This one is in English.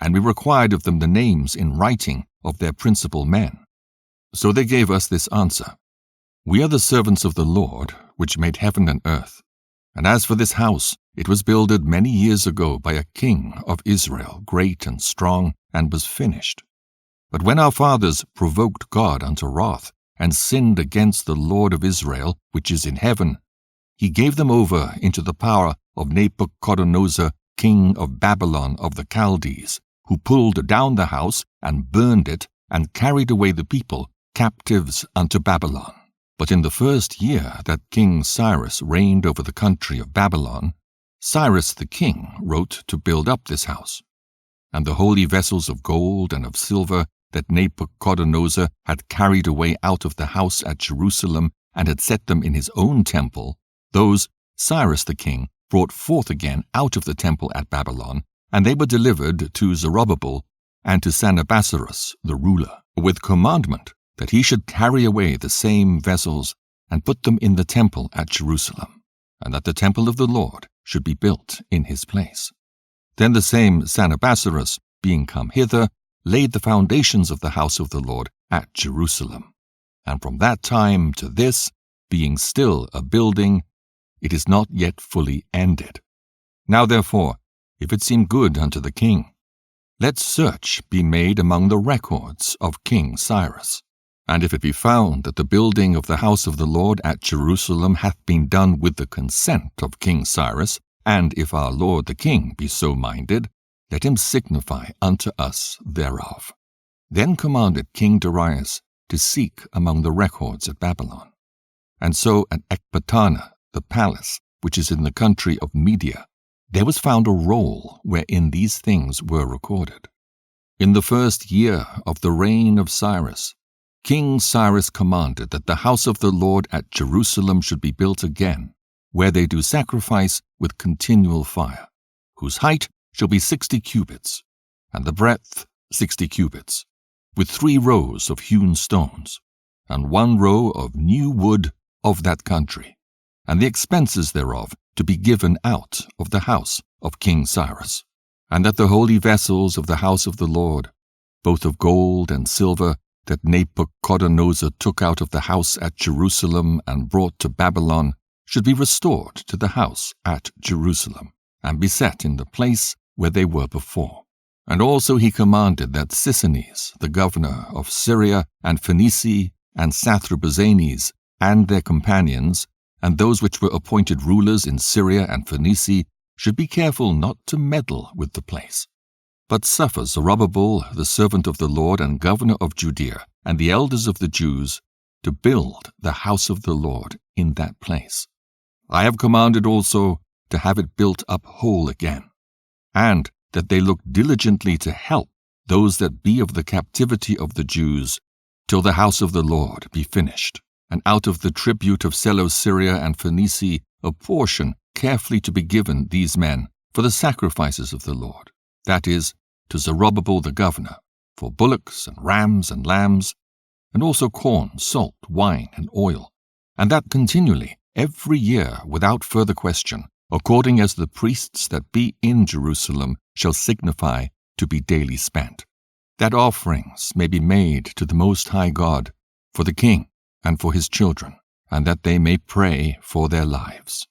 and we required of them the names in writing of their principal men. So they gave us this answer: We are the servants of the Lord, which made heaven and earth. And as for this house, it was builded many years ago by a king of Israel, great and strong, and was finished. But when our fathers provoked God unto wrath, and sinned against the Lord of Israel, which is in heaven, he gave them over into the power of Nebuchadnezzar, king of Babylon of the Chaldees, who pulled down the house and burned it, and carried away the people captives unto Babylon. But in the first year that King Cyrus reigned over the country of Babylon, Cyrus the king wrote to build up this house. And the holy vessels of gold and of silver that Nebuchadnezzar had carried away out of the house at Jerusalem, and had set them in his own temple, those Cyrus the king brought forth again out of the temple at Babylon, and they were delivered to Zerubbabel and to Sennacherib the ruler, with commandment that he should carry away the same vessels and put them in the temple at Jerusalem, and that the temple of the Lord should be built in his place. Then the same Sennacherib, being come hither, laid the foundations of the house of the Lord at Jerusalem. And from that time to this, being still a building, it is not yet fully ended. Now therefore, if it seem good unto the king, let search be made among the records of King Cyrus. And if it be found that the building of the house of the Lord at Jerusalem hath been done with the consent of King Cyrus, and if our lord the king be so minded, let him signify unto us thereof. Then commanded King Darius to seek among the records at Babylon. And so at Ecbatana, the palace, which is in the country of Media, there was found a roll wherein these things were recorded. In the first year of the reign of Cyrus, King Cyrus commanded that the house of the Lord at Jerusalem should be built again, where they do sacrifice with continual fire, whose height shall be 60 cubits, and the breadth 60 cubits, with 3 rows of hewn stones, and 1 row of new wood of that country, and the expenses thereof to be given out of the house of King Cyrus, and that the holy vessels of the house of the Lord, both of gold and silver, that Nebuchadnezzar took out of the house at Jerusalem and brought to Babylon, should be restored to the house at Jerusalem, and be set in the place where they were before. And also he commanded that Sisines, the governor of Syria and Phoenicia, and Sathrabuzanes, and their companions, and those which were appointed rulers in Syria and Phoenicia, should be careful not to meddle with the place, but suffer Zerubbabel, the servant of the Lord and governor of Judea, and the elders of the Jews, to build the house of the Lord in that place. I have commanded also to have it built up whole again, and that they look diligently to help those that be of the captivity of the Jews, till the house of the Lord be finished, and out of the tribute of Seleucia and Phoenicia a portion carefully to be given these men for the sacrifices of the Lord, that is, to Zerubbabel the governor, for bullocks and rams and lambs, and also corn, salt, wine, and oil, and that continually, every year, without further question, according as the priests that be in Jerusalem shall signify to be daily spent, that offerings may be made to the Most High God, for the king and for his children, and that they may pray for their lives.